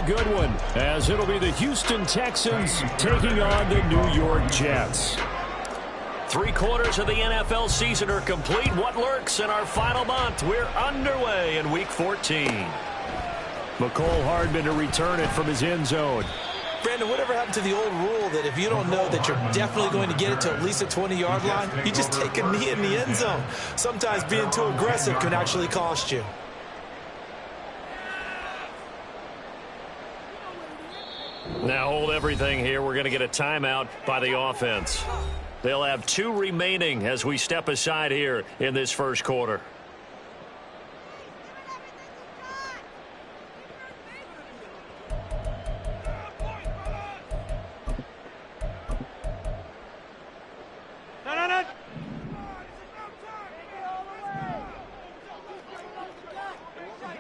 good one, as it'll be the Houston Texans taking on the New York Jets. 3 quarters of the NFL season are complete. What lurks in our final month? We're underway in Week 14. McCole Hardman to return it from his end zone. Brandon, whatever happened to the old rule that if you don't know that you're definitely going to get it to at least a 20-yard line, you just take a knee in the end zone. Sometimes being too aggressive can actually cost you. Now hold everything here. We're going to get a timeout by the offense. They'll have 2 remaining as we step aside here in this first quarter.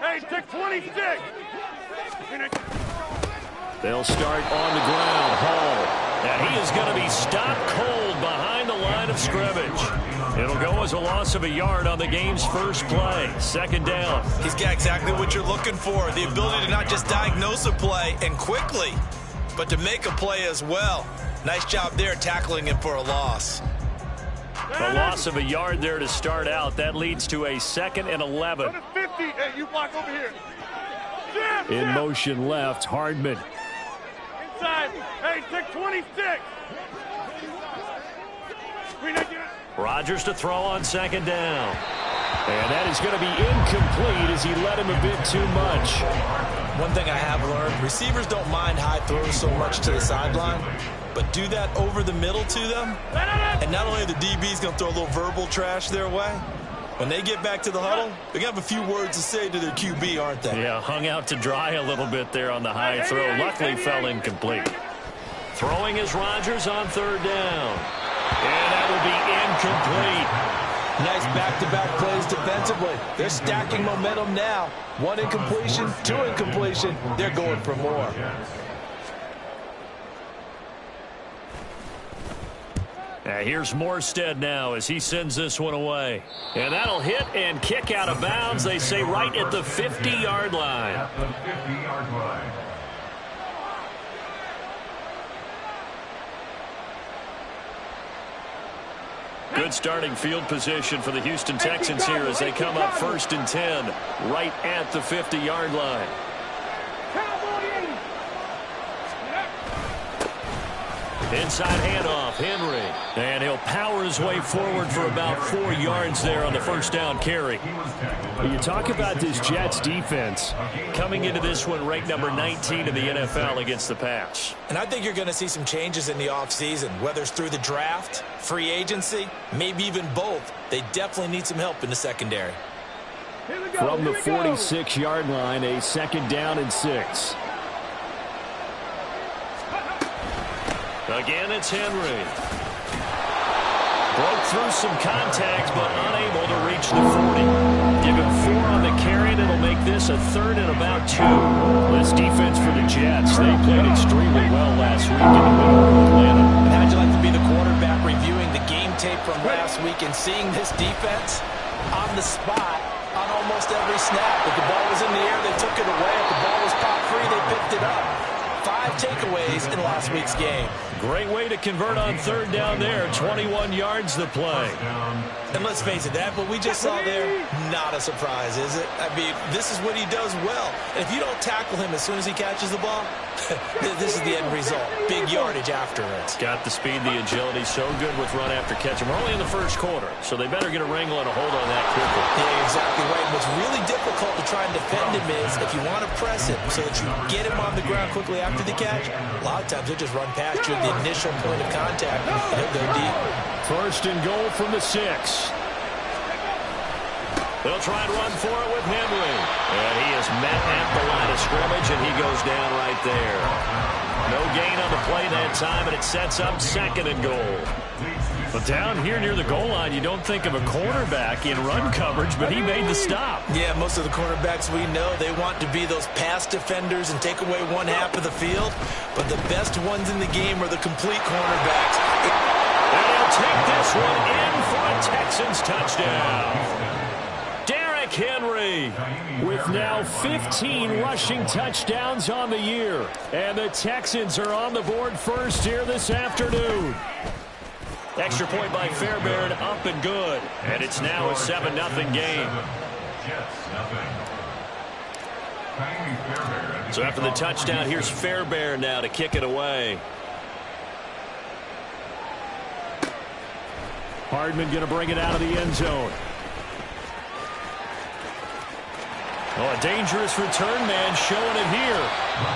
Hey, take 26. They'll start on the ground. Hall. And he is going to be stopped cold behind the line of scrimmage. It'll go as a loss of a yard on the game's first play. Second down. He's got exactly what you're looking for. The ability to not just diagnose a play and quickly, but to make a play as well. Nice job there tackling him for a loss. A loss of a yard there to start out. That leads to a 2nd and 11. 50. Hey, you block over here. In motion left, Hardman. Inside. Hey, take 26. Rodgers to throw on 2nd down. And that is going to be incomplete as he led him a bit too much. One thing I have learned, receivers don't mind high throws so much to the sideline, but do that over the middle to them. And not only are the DBs going to throw a little verbal trash their way, when they get back to the huddle, they're going to have a few words to say to their QB, aren't they? Yeah, hung out to dry a little bit there on the high throw. Luckily fell incomplete. Throwing is Rodgers on 3rd down. And that will be incomplete. Nice back-to-back plays defensively. They're stacking momentum now. 1 incompletion, 2 incompletion. They're going for more. Here's Morstead now as he sends this one away. And that'll hit and kick out of bounds, they say, right at the 50-yard line. At the 50-yard line. Good starting field position for the Houston Texans here as they come up 1st and 10 right at the 50-yard line. Inside handoff, Henry. And he'll power his way forward for about 4 yards there on the 1st down carry. You talk about this Jets defense. Coming into this one ranked number 19 in the NFL against the pass. And I think you're going to see some changes in the offseason, whether it's through the draft, free agency, maybe even both. They definitely need some help in the secondary. From the 46-yard line, a 2nd down and 6. Again, it's Henry. Broke through some contacts, but unable to reach the 40. Give him 4 on the carry, and it'll make this a 3rd and about 2. This defense for the Jets, they played extremely well last week in the middle of Atlanta. And how'd you like to be the quarterback reviewing the game tape from last week and seeing this defense on the spot on almost every snap? If the ball was in the air, they took it away. If the ball was pop free, they picked it up. 5 takeaways in last week's game. Great way to convert on 3rd down there. 21 yards the play. And let's face it, that what we just saw there, not a surprise, is it? I mean, this is what he does well. And if you don't tackle him as soon as he catches the ball, this is the end result. Big yardage after it. Got the speed, the agility, so good with run after catch. And we're only in the first quarter, so they better get a wrangle and a hold on that quickly. Yeah, exactly right. What's really difficult to try and defend him is if you want to press him so that you get him on the ground quickly after the catch, a lot of times he'll just run past you at the initial point of contact and he'll go deep. 1st and goal from the 6. They'll try and run for it with Henry. And he is met at the line of scrimmage, and he goes down right there. No gain on the play that time, and it sets up 2nd and goal. But down here near the goal line, you don't think of a cornerback in run coverage, but he made the stop. Yeah, most of the cornerbacks we know, they want to be those pass defenders and take away 1/2 of the field. But the best ones in the game are the complete cornerbacks. And he'll take this one in for a Texans touchdown. Henry with now 15 rushing touchdowns on the year. And the Texans are on the board first here this afternoon. Extra point by Fairbairn, up and good. And it's now a 7-0 game. So after the touchdown, here's Fairbairn now to kick it away. Hardman going to bring it out of the end zone. Oh, a dangerous return man showing it here.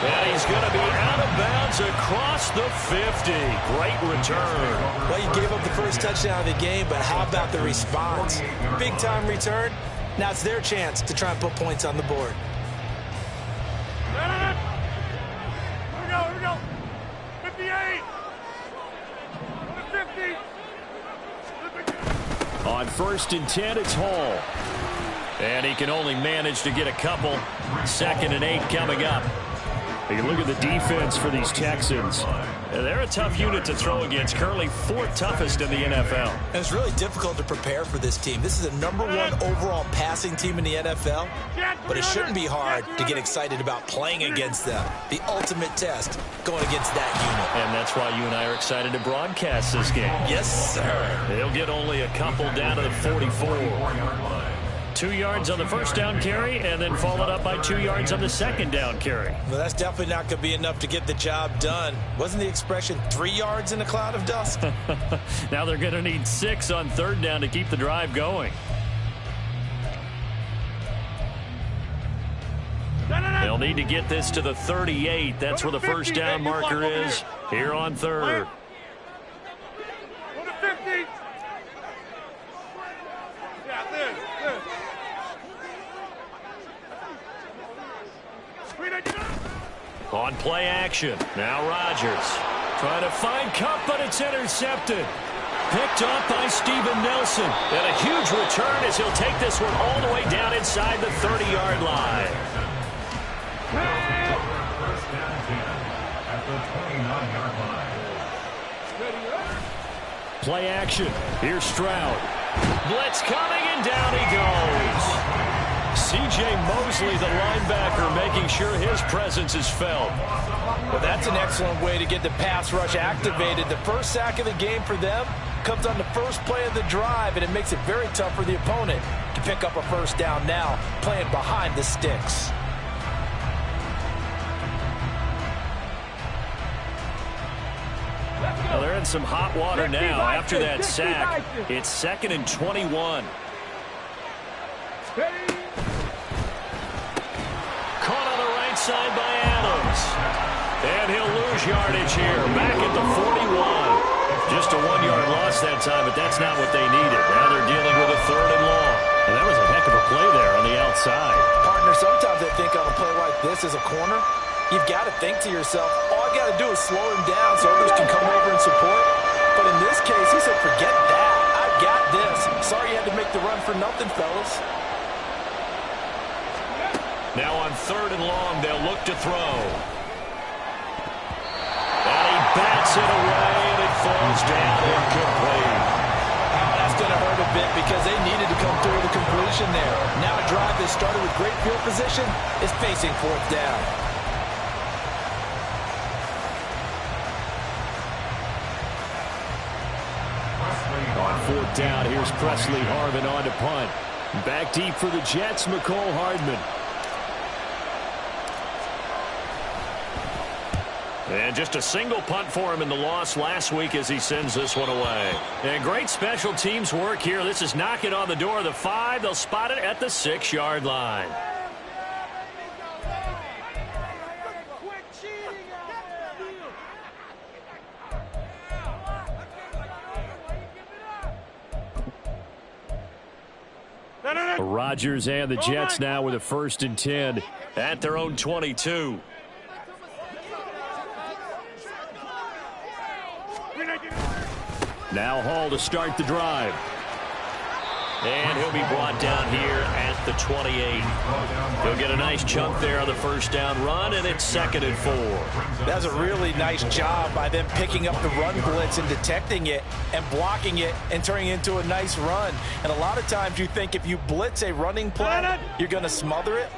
And he's going to be out of bounds across the 50. Great return. Well, you gave up the first touchdown of the game, but how about the response? Big-time return. Now it's their chance to try and put points on the board. Here we go. 58. 50. On 1st and 10, it's Hall. And he can only manage to get a couple. 2nd and 8 coming up. You can look at the defense for these Texans. They're a tough unit to throw against. Currently 4th toughest in the NFL. And it's really difficult to prepare for this team. This is the #1 overall passing team in the NFL. But it shouldn't be hard to get excited about playing against them. The ultimate test going against that unit. And that's why you and I are excited to broadcast this game. Yes, sir. They'll get only a couple down to the 44. 2 yards on the first down carry, and then followed up by 2 yards on the second down carry. Well, that's definitely not going to be enough to get the job done. Wasn't the expression 3 yards in a cloud of dust? Now they're going to need 6 on 3rd down to keep the drive going. They'll need to get this to the 38. That's where the first down marker is here on 3rd. Go to 50. Yeah, this. On play action. Now Rodgers trying to find Cup, but it's intercepted. Picked up by Steven Nelson. And a huge return as he'll take this one all the way down inside the 30-yard line. First down 10 at the 29-yard line. Play action. Here's Stroud. Blitz coming, and down he goes. C.J. Mosley, the linebacker, making sure his presence is felt. Well, that's an excellent way to get the pass rush activated. The first sack of the game for them comes on the first play of the drive, and it makes it very tough for the opponent to pick up a first down now, playing behind the sticks. Well, they're in some hot water now after that sack. It's 2nd and 21. Caught on the right side by Adams. And he'll lose yardage here. Back at the 41. Just a 1-yard loss that time, but that's not what they needed. Now they're dealing with a 3rd and long. And that was a heck of a play there on the outside. Partner, sometimes I think on a play like this as a corner, you've got to think to yourself, all I got to do is slow him down so others can come over and support. But in this case, he said, forget that. I've got this. Sorry you had to make the run for nothing, fellas. Now on 3rd and long, they'll look to throw. And he bats it away, and it falls down incomplete. Oh, that's going to hurt a bit because they needed to come through with a completion there. Now a drive that started with great field position is facing 4th down. On 4th down, here's Presley Harvin on to punt. Back deep for the Jets, McCole Hardman. And just a single punt for him in the loss last week as he sends this one away. And great special teams work here. This is knocking on the door of the 5. They'll spot it at the 6-yard line. Rodgers and the Jets now with a 1st and 10 At their own 22. Now Hall to start the drive. And he'll be brought down here at the 28. He'll get a nice chunk there on the first down run, and it's 2nd and 4. That's a really nice job by them picking up the run blitz and detecting it and blocking it and turning it into a nice run. And a lot of times you think if you blitz a running play, you're going to smother it.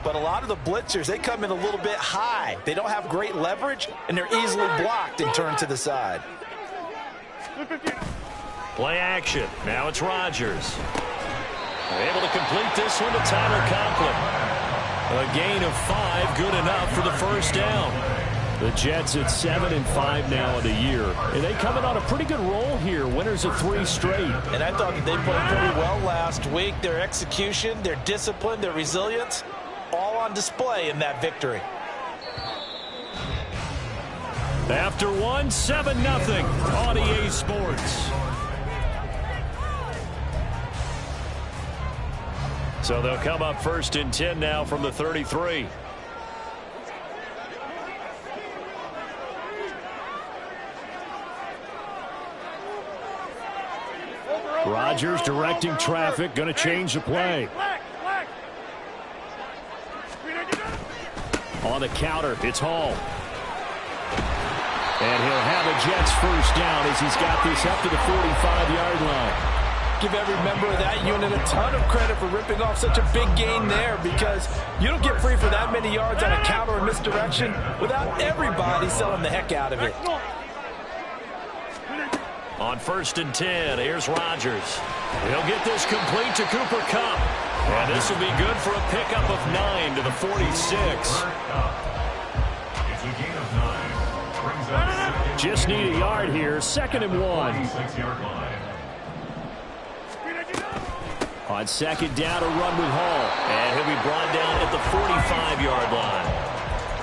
But a lot of the blitzers, they come in a little bit high. They don't have great leverage, and they're easily blocked and turned to the side. Play action. Now it's Rodgers. Able to complete this one to Tyler Conklin. A gain of 5, good enough for the first down. The Jets at 7-5 now in the year. And they coming on a pretty good roll here. Winners of 3 straight. And I thought that they played pretty well last week. Their execution, their discipline, their resilience, all on display in that victory. After 1, 7-0 on EA Sports. So they'll come up 1st and 10 now from the 33. Rodgers directing traffic, going to change the play. On the counter, it's Hall. And he'll have a Jets first down as he's got this up to the 45-yard line. Give every member of that unit a ton of credit for ripping off such a big gain there, because you don't get free for that many yards on a counter or misdirection without everybody selling the heck out of it. On 1st and 10, here's Rodgers. He'll get this complete to Cooper Kupp. And this will be good for a pickup of 9 to the 46. Just need a yard here. 2nd and 1. On 2nd down, a run with Hall. And he'll be brought down at the 45-yard line.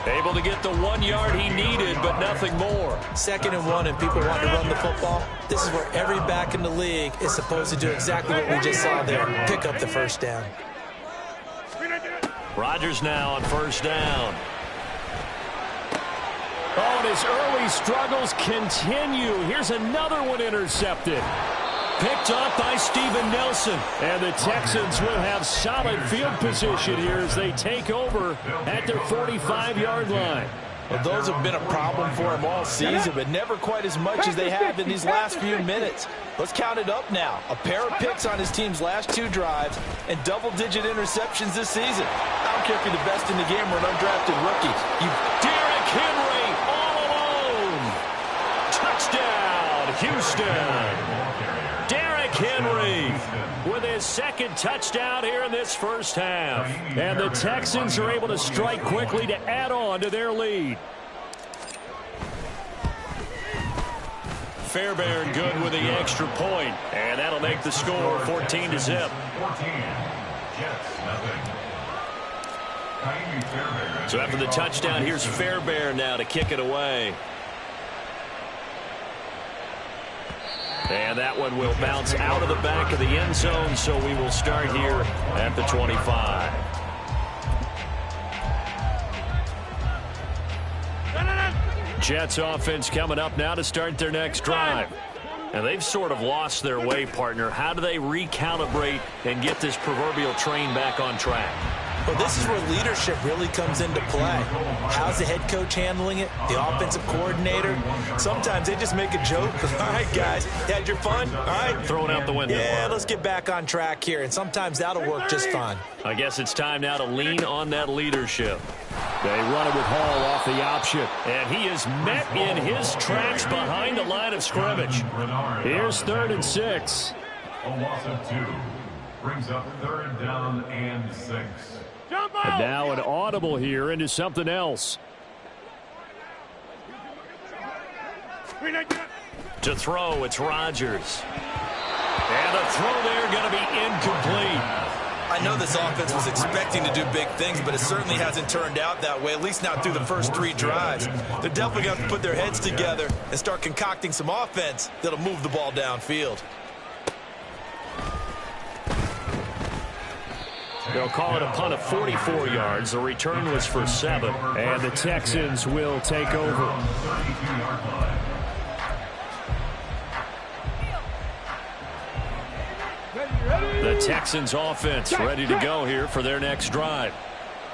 Able to get the 1 yard he needed, but nothing more. 2nd and 1, and people want to run the football. This is where every back in the league is supposed to do exactly what we just saw there. Pick up the first down. Rodgers now on 1st down. Oh, and his early struggles continue. Here's another one intercepted. Picked up by Steven Nelson. And the Texans will have solid field position here as they take over at their 45-yard line. Well, those have been a problem for him all season, but never quite as much as they have in these last few minutes. Let's count it up now. A pair of picks on his team's last 2 drives and double-digit interceptions this season. I don't care if you're the best in the game or an undrafted rookie. Derrick Henry all alone. Touchdown, Houston. Derrick Henry with his 2nd touchdown here in this first half. And the Texans are able to strike quickly to add on to their lead. Fairbairn good with the extra point, and that'll make the score 14-0. 14. Jets, nothing. So after the touchdown, here's Fairbairn now to kick it away. And that one will bounce out of the back of the end zone, so we will start here at the 25. Jets offense coming up now to start their next drive. And they've sort of lost their way, partner. How do they recalibrate and get this proverbial train back on track? Well, this is where leadership really comes into play. How's the head coach handling it? The offensive coordinator? Sometimes they just make a joke. All right, guys, you had your fun? All right. Throwing out the window. Yeah, let's get back on track here. And sometimes that'll work just fine. I guess it's time now to lean on that leadership. They run it with Hall off the option. And he is met in his tracks behind the line of scrimmage. Here's 3rd and 6. A loss of 2 brings up 3rd down and 6. And now an audible here into something else. To throw, it's Rodgers. And a throw there going to be incomplete. I know this offense was expecting to do big things, but it certainly hasn't turned out that way, at least not through the first 3 drives. They're definitely going to have to put their heads together and start concocting some offense that'll move the ball downfield. They'll call it a punt of 44 yards. The return was for 7. And the Texans will take over. Ready? The Texans offense ready to go here for their next drive.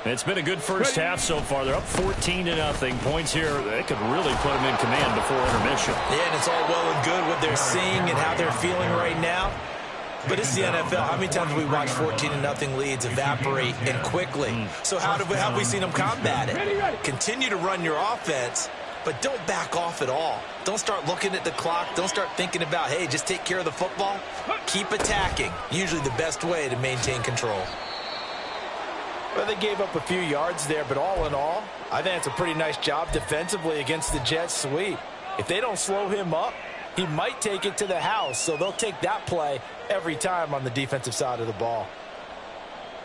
It's been a good first half so far. They're up 14-0. Points here, they could really put them in command before intermission. Yeah, and it's all well and good what they're seeing and how they're feeling right now. But it's the NFL. How many times have we watched 14-0 leads evaporate and quickly? So how have we seen them combat it? Continue to run your offense, but don't back off at all. Don't start looking at the clock. Don't start thinking about, hey, just take care of the football. Keep attacking. Usually the best way to maintain control. Well, they gave up a few yards there, but all in all, I think it's a pretty nice job defensively against the Jets sweep. If they don't slow him up, he might take it to the house, so they'll take that play every time on the defensive side of the ball.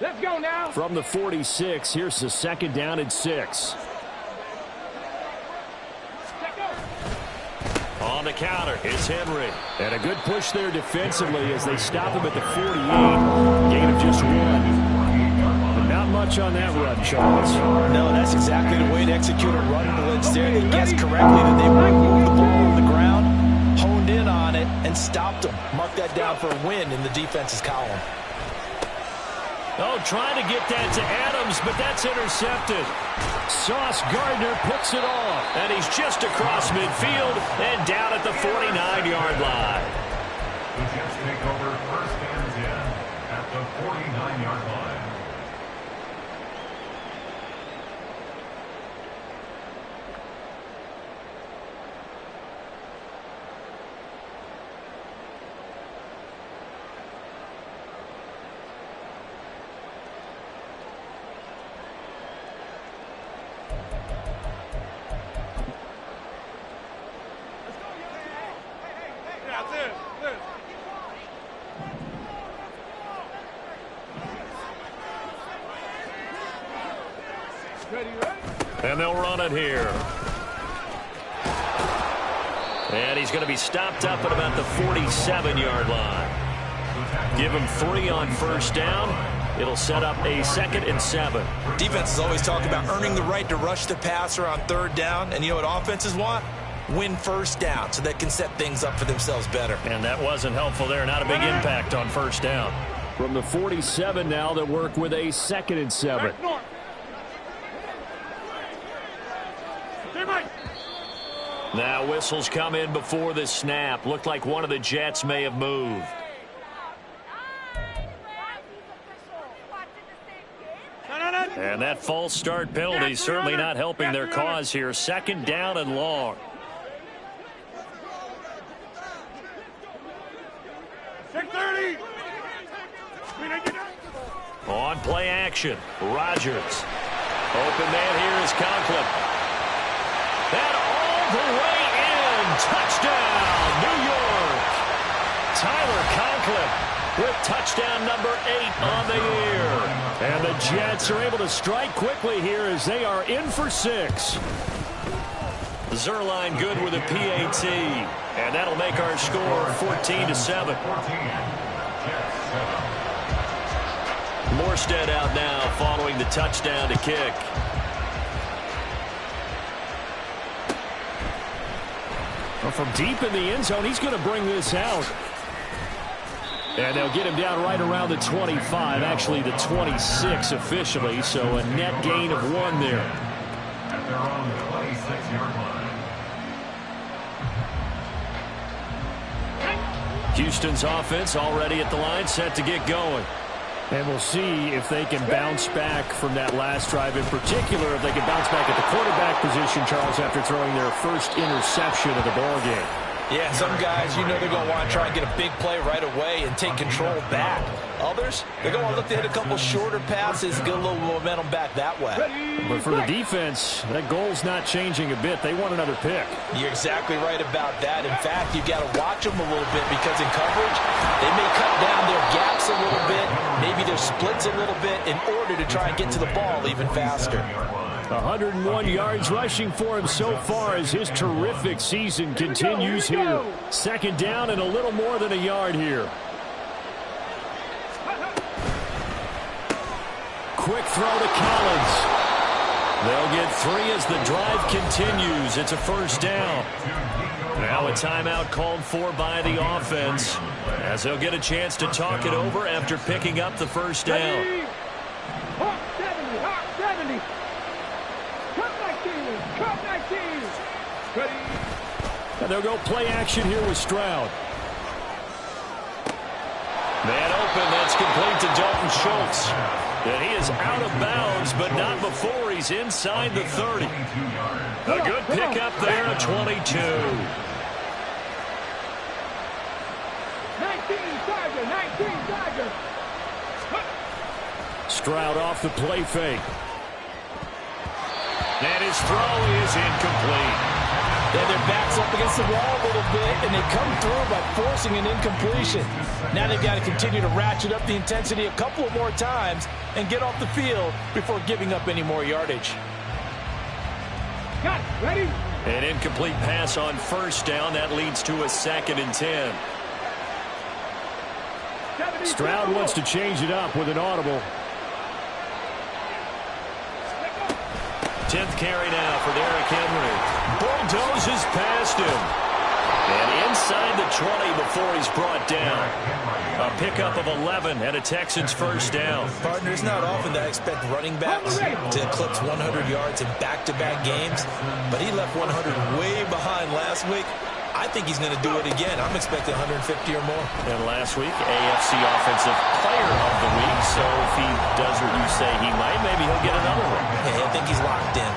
Let's go now. From the 46, here's the 2nd down and 6. On the counter, it's Henry. And a good push there defensively as they stop him at the 48. Gain of just 1. Not much on that run, Charles. No, that's exactly the way to execute a run blitz there. They guessed correctly that they moved the ball on the ground, honed in on it, and stopped them. Mark that down for a win in the defense's column. Oh, trying to get that to Adams, but that's intercepted. Sauce Gardner picks it off. And he's just across midfield and down at the 49-yard line. The Jets take over 1st and 10 at the 49-yard line. And they'll run it here. And he's going to be stopped up at about the 47-yard line. Give him 3 on 1st down. It'll set up a 2nd and 7. Defenses always talk about earning the right to rush the passer on 3rd down. And you know what offenses want? Win 1st down so they can set things up for themselves better. And that wasn't helpful there. Not a big impact on 1st down. From the 47 now, they work with a 2nd and 7. Now whistles come in before the snap. Looked like one of the Jets may have moved. And that false start penalty certainly not helping their cause here. 2nd down and long. On play action, Rodgers. Open man here is Conklin. And all the way in. Touchdown, New York. Tyler Conklin with touchdown number 8 on the year. And the Jets are able to strike quickly here as they are in for 6. Zerline good with a PAT. And that'll make our score 14-7. Morstead out now following the touchdown to kick. Well, from deep in the end zone, he's going to bring this out. And they'll get him down right around the 25, actually the 26 officially, so a net gain of 1 there. At their own 26-yard line. Houston's offense already at the line, set to get going. And we'll see if they can bounce back from that last drive, in particular if they can bounce back at the quarterback position, Charles, after throwing their first interception of the ballgame. Yeah, some guys, you know they're going to want to try and get a big play right away and take control back. Others, they're going to look to hit a couple shorter passes, get a little momentum back that way. But for the defense, that goal's not changing a bit. They want another pick. You're exactly right about that. In fact, you've got to watch them a little bit because in coverage, they may cut down their gaps a little bit, maybe their splits a little bit in order to try and get to the ball even faster. 101 yards rushing for him so far as his terrific season continues here. 2nd down and a little more than a yard here. Quick throw to Collins. They'll get 3 as the drive continues. It's a first down. Now a timeout called for by the offense, as they'll get a chance to talk it over after picking up the first down. Hawk 70, Hawk 70. Cut 19. Ready. And they'll go play action here with Stroud. Man open, that's complete to Dalton Schultz. And he is out of bounds, but not before he's inside the 30. A good pickup there at 22. 19 Dodger. Stroud off the play fake. And his throw is incomplete. Yeah, their back's up against the wall a little bit, and they come through by forcing an incompletion. Now they've got to continue to ratchet up the intensity a couple more times and get off the field before giving up any more yardage. Got it. Ready. An incomplete pass on first down. That leads to a 2nd and 10. Stroud wants to change it up with an audible. 10th carry now for Derrick Henry. Bulldozes past him. And inside the 20 before he's brought down. A pickup of 11 and a Texans first down. Partner, it's not often that I expect running backs to eclipse 100 yards in back-to-back games, but he left 100 way behind last week. I think he's going to do it again. I'm expecting 150 or more. And last week, AFC Offensive Player of the Week. So if he does what you say he might, maybe he'll get another one. Yeah, I think he's locked in.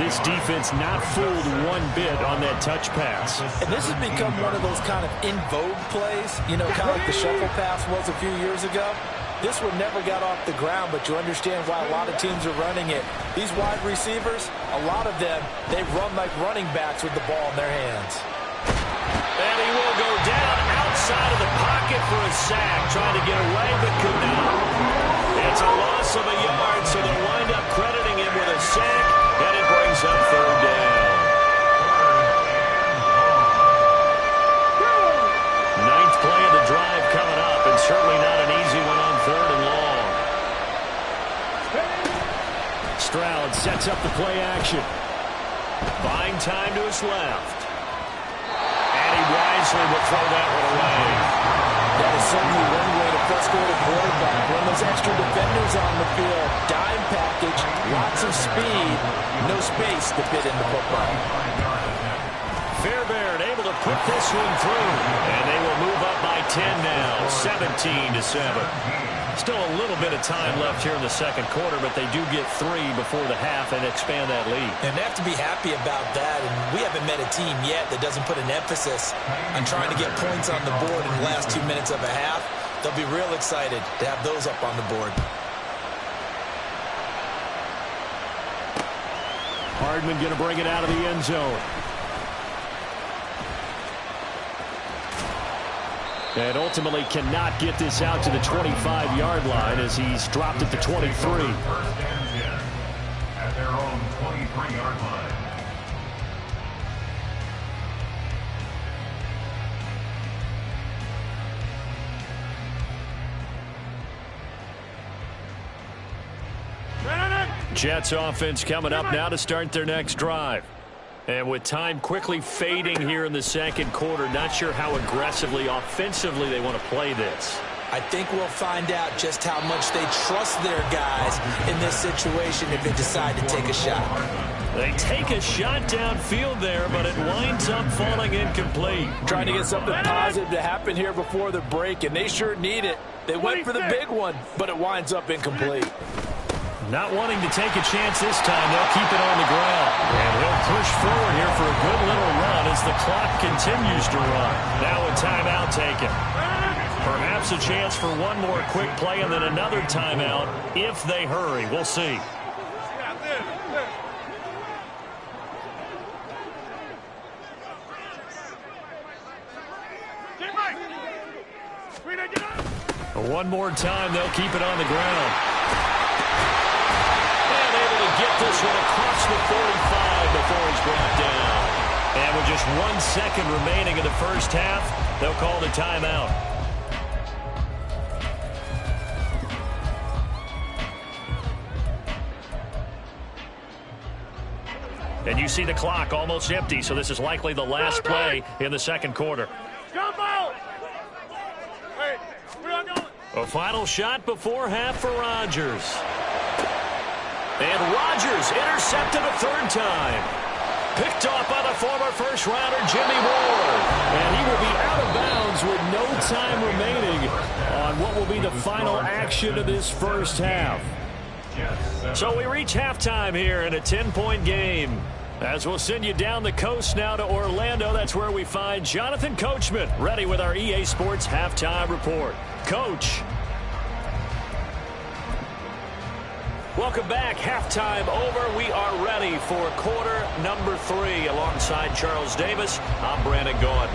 This defense not fooled one bit on that touch pass. And this has become one of those kind of in vogue plays, you know, kind of like the shuffle pass was a few years ago. This one never got off the ground, but you understand why a lot of teams are running it. These wide receivers, a lot of them, they run like running backs with the ball in their hands. And he will go down outside of the pocket for a sack, trying to get away, but could not. It's a loss of a yard, so they'll wind up crediting him with a sack, and it brings up 3rd down. 9th play of the drive coming up, and certainly not an easy one on 3rd and long. Stroud sets up the play action. Buying time to his left. And he wisely will throw that one away. That is certainly one way to frustrate a quarterback. When those extra defenders on the field, dime package, lots of speed, no space to fit in the football. Fairbairn able to put this one through. And they will move up by 10 now, 17-7. Still a little bit of time left here in the second quarter, but they do get 3 before the half and expand that lead. And they have to be happy about that. And we haven't met a team yet that doesn't put an emphasis on trying to get points on the board in the last 2 minutes of a half. They'll be real excited to have those up on the board. Hardman going to bring it out of the end zone. And ultimately cannot get this out to the 25-yard line as he's dropped at the 23. First and 10 at their own 23-yard line. Jets offense coming up now to start their next drive. And with time quickly fading here in the second quarter, not sure how aggressively, offensively they want to play this. I think we'll find out just how much they trust their guys in this situation if they decide to take a shot. They take a shot downfield there, but it winds up falling incomplete. Trying to get something positive to happen here before the break, and they sure need it. They went for the big one, but it winds up incomplete. Not wanting to take a chance this time, they'll keep it on the ground. And he'll push forward here for a good little run as the clock continues to run. Now a timeout taken. Perhaps a chance for one more quick play and then another timeout if they hurry. We'll see. One more time, they'll keep it on the ground. And able to get this one across the 45 before he's brought down. And with just 1 second remaining in the first half, they'll call the timeout. And you see the clock almost empty, so this is likely the last play in the second quarter. Jump out! Hey, we're not going. A final shot before half for Rodgers. And Rodgers intercepted a third time. Picked off by the former first-rounder Jimmy Ward. And he will be out of bounds with no time remaining on what will be the final action of this first half. So we reach halftime here in a 10-point game. As we'll send you down the coast now to Orlando, that's where we find Jonathan Coachman ready with our EA Sports Halftime Report. Coach. Welcome back. Halftime over. We are ready for quarter number 3. Alongside Charles Davis, I'm Brandon Gaudin.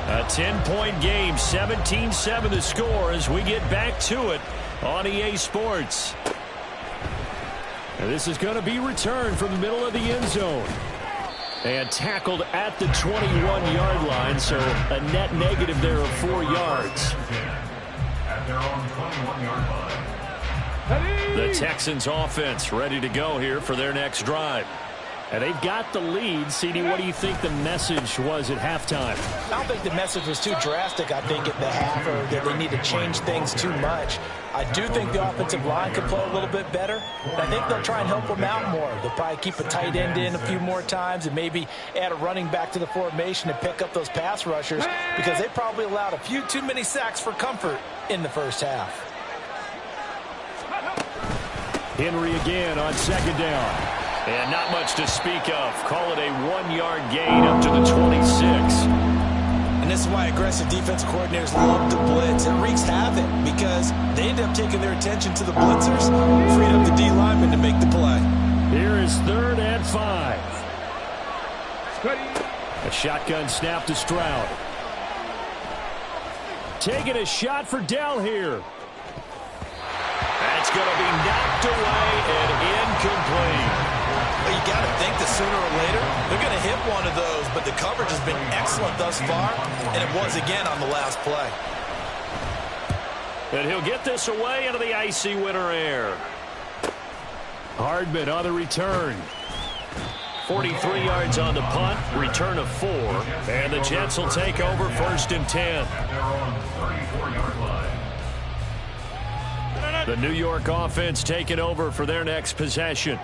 A 10-point game, 17-7 the score as we get back to it on EA Sports. And this is going to be returned from the middle of the end zone. And tackled at the 21-yard line, so a net negative there of 4 yards. At their own 21-yard line. The Texans offense ready to go here for their next drive. And they've got the lead. CD, what do you think the message was at halftime? I don't think the message was too drastic, I think, at the half, or that they need to change things too much. I do think the offensive line could play a little bit better, and I think they'll try and help them out more. They'll probably keep a tight end in a few more times and maybe add a running back to the formation and pick up those pass rushers, because they probably allowed a few too many sacks for comfort in the first half. Henry again on second down. And not much to speak of. Call it a 1-yard gain up to the 26. And this is why aggressive defensive coordinators love to blitz. It wreaks havoc because they end up taking their attention to the blitzers, freed up the D lineman to make the play. Here is 3rd and 5. A shotgun snap to Stroud. Taking a shot for Dell here. That's going to be knocked away and incomplete. Well, you got to think that sooner or later they're going to hit one of those, but the coverage has been excellent thus far, and it was again on the last play. And he'll get this away into the icy winter air. Hardman on the return. 43 yards on the punt, return of 4, and the Jets will take over 1st and 10. At their own 34-yard line. The New York offense taking over for their next possession.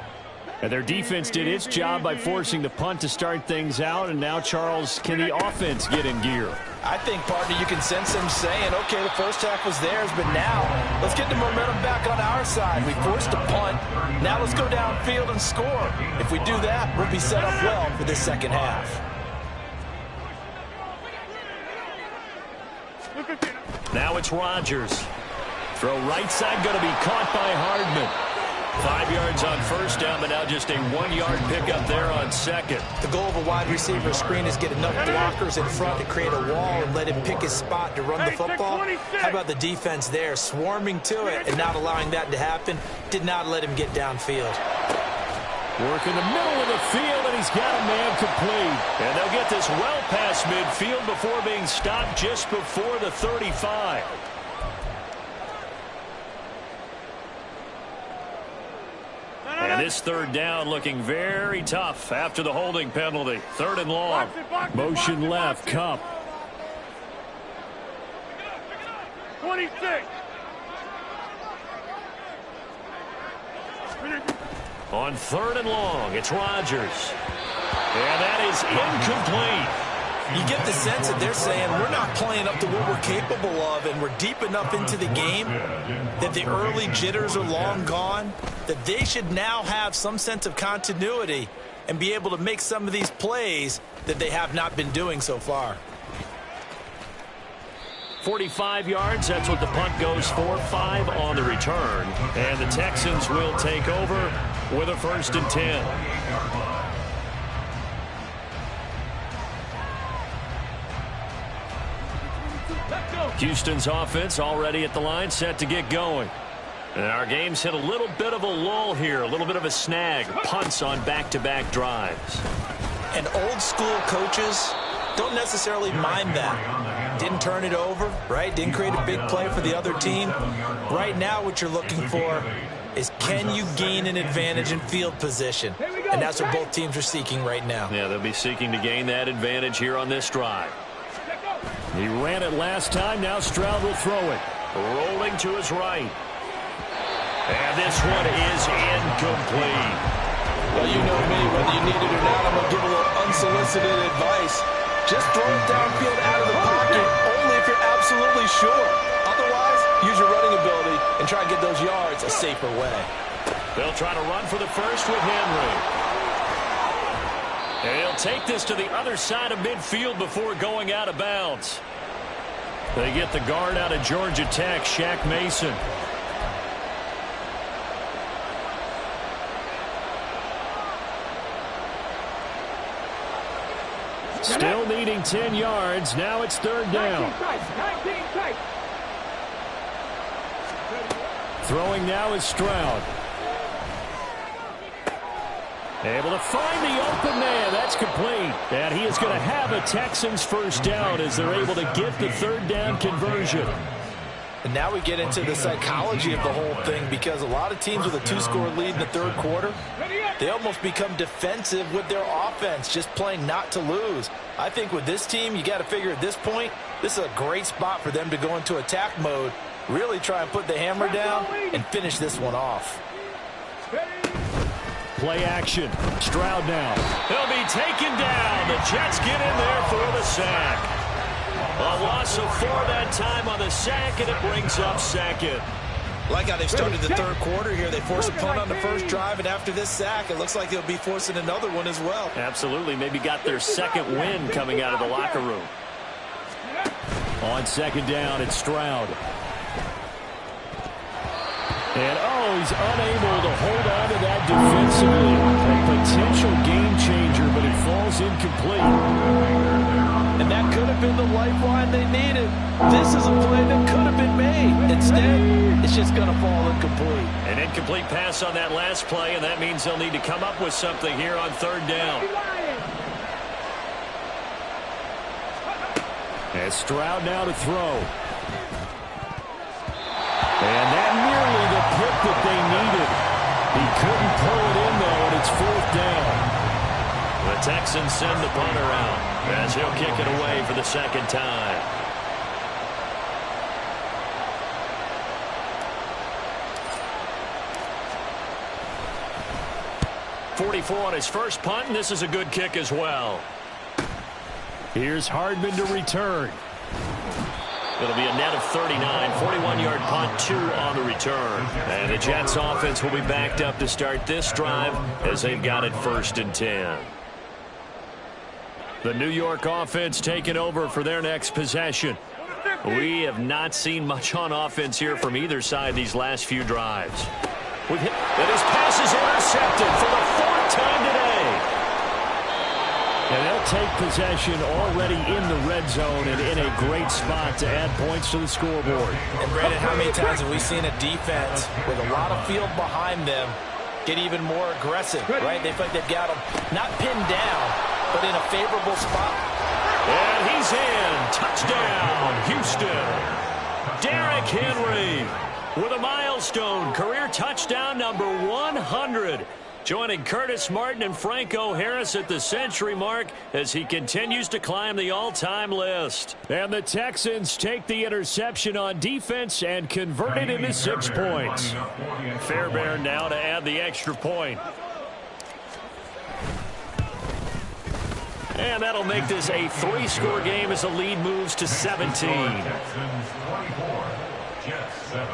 And their defense did its job by forcing the punt to start things out. And now, Charles, can the offense get in gear? I think, partner, you can sense them saying, okay, the first half was theirs, but now let's get the momentum back on our side. We forced a punt. Now let's go downfield and score. If we do that, we'll be set up well for this second half. Now it's Rodgers. Throw right side going to be caught by Hardman. 5 yards on first down, but now just a 1-yard pickup there on second. The goal of a wide receiver screen is get enough blockers in front to create a wall and let him pick his spot to run the football. How about the defense there, swarming to it and not allowing that to happen? Did not let him get downfield. Work in the middle of the field, and he's got a man complete. And they'll get this well past midfield before being stopped just before the 35. And this 3rd down looking very tough after the holding penalty. 3rd and long. Motion left, Cup. 26. On 3rd and long, it's Rodgers. And that is incomplete. You get the sense that they're saying we're not playing up to what we're capable of, and we're deep enough into the game that the early jitters are long gone, that they should now have some sense of continuity and be able to make some of these plays that they have not been doing so far. 45 yards, that's what the punt goes for. 5 on the return. And the Texans will take over with a 1st and 10. Houston's offense already at the line, set to get going. And our game's hit a little bit of a lull here, a little bit of a snag. Punts on back-to-back drives. And old school coaches don't necessarily mind that. Didn't turn it over, right? Didn't create a big play for the other team. Right now what you're looking for is can you gain an advantage in field position? And that's what both teams are seeking right now. Yeah, they'll be seeking to gain that advantage here on this drive. He ran it last time. Now Stroud will throw it. Rolling to his right. And this one is incomplete. Well, you know me. Whether you need it or not, I'm going to give a little unsolicited advice. Just throw it downfield out of the pocket, only if you're absolutely sure. Otherwise, use your running ability and try and get those yards a safer way. They'll try to run for the first with Henry. And he'll take this to the other side of midfield before going out of bounds. They get the guard out of Georgia Tech, Shaq Mason. Still needing 10 yards. Now it's third down. Throwing now is Stroud. Able to find the open man. That's complete. And he is going to have a Texans first down as they're able to get the third down conversion. And now we get into the psychology of the whole thing, because a lot of teams with a 2-score lead in the third quarter, they almost become defensive with their offense, just playing not to lose. I think with this team, you got to figure at this point, this is a great spot for them to go into attack mode, really try and put the hammer down and finish this one off. Play action. Stroud now. He'll be taken down. The Jets get in there for the sack. A loss of 4 that time on the sack, and it brings up second. Like how they've started the third quarter here. They force a punt on the first drive, and after this sack, it looks like they'll be forcing another one as well. Absolutely. Maybe got their second win coming out of the locker room. On second down, it's Stroud. And, he's unable to hold on to that defensively. A potential game changer, but it falls incomplete. And that could have been the lifeline they needed. This is a play that could have been made. Instead, it's just going to fall incomplete. An incomplete pass on that last play, and that means they'll need to come up with something here on third down. And Stroud now to throw. And that nearly the pick that they needed. He couldn't pull it in, though, and it's fourth down. The Texans send the punter out as he'll kick it away for the second time. .44 on his first punt, and this is a good kick as well. Here's Hardman to return. It'll be a net of 39, 41-yard punt, 2 on the return. And the Jets offense will be backed up to start this drive as they've got it 1st and 10. The New York offense taking over for their next possession. We have not seen much on offense here from either side these last few drives. And his pass is intercepted for the 4th time today. And they'll take possession already in the red zone and in a great spot to add points to the scoreboard. And Brandon, how many times have we seen a defense with a lot of field behind them get even more aggressive, right? They feel like they've got them not pinned down, but in a favorable spot. And he's in. Touchdown, Houston. Derrick Henry with a milestone career touchdown number 100. Joining Curtis Martin and Franco Harris at the century mark as he continues to climb the all-time list. And the Texans take the interception on defense and convert it into 6 points. Fairbairn now to add the extra point. And that'll make this a 3-score game as the lead moves to 17. Texans 24, Jets 7.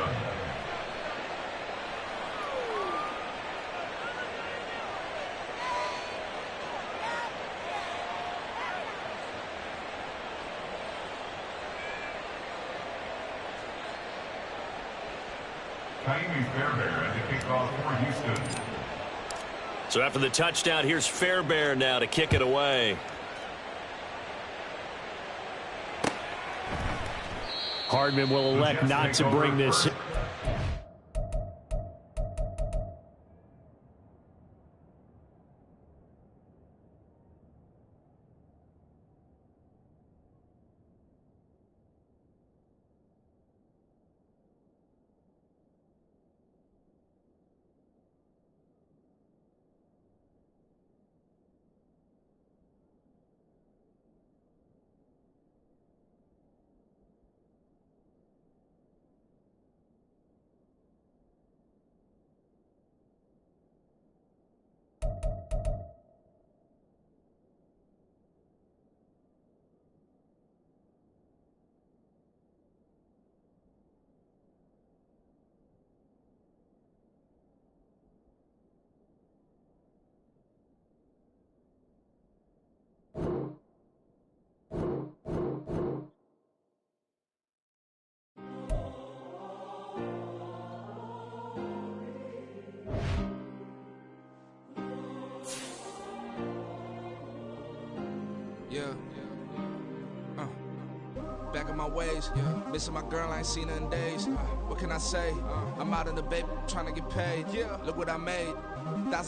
Fairbairn to kick off for Houston. So after the touchdown, here's Fairbairn now to kick it away. Hardman will elect not to bring this. back in my ways. Missing my girl, I ain't seen her in days. What can I say? I'm out in the baby, trying to get paid. Look what I made.